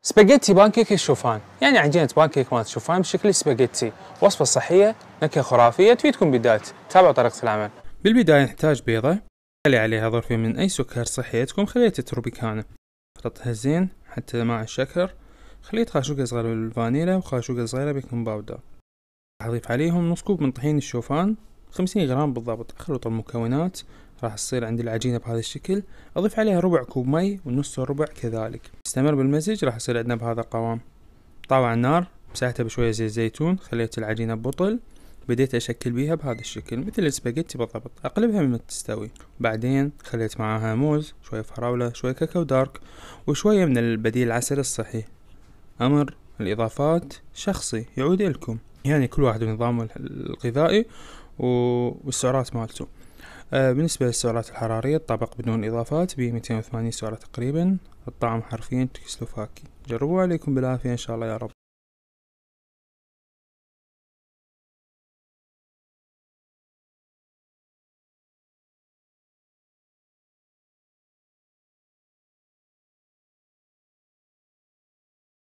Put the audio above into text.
سباجيتي بانكيك الشوفان، يعني عجينة بانكيك مالت شوفان بشكل سباجيتي، وصفة صحية، نكهة خرافية تفيدكم بالذات. تابعوا طريقة العمل. بالبداية نحتاج بيضة، خلي عليها ظرفين من أي سكر صحي عندكم، خليها تتربكانه، خلطها زين حتى مع الشكر، خليت خاشوقة صغيرة بالفانيلا وخاشوقة صغيرة بيكنج باودر. راح أضيف عليهم نص كوب من طحين الشوفان 50 غرام بالضبط. أخلط المكونات، راح تصير عندي العجينة بهذا الشكل. أضيف عليها ربع كوب مي ونص الربع كذلك. استمر بالمزج راح يصير عندنا بهذا القوام. طاوع النار، مسحتها بشوية زيت زيتون، خليت العجينة ببطل، بديت أشكل بيها بهذا الشكل مثل السباجيتي بالضبط. أقلبها من تستوي. بعدين خليت معاها موز، شوية فراولة، شوية كاكاو دارك، وشوية من البديل العسل الصحي. أمر الإضافات شخصي يعود إلكم، يعني كل واحد ونظامه الغذائي والسعرات مالته. بالنسبة للسعرات الحرارية، الطبق بدون إضافات ب 280 سعرة تقريبا. الطعم حرفيا تكسلوفاكي. جربوا عليكم بالعافية إن شاء الله يا رب.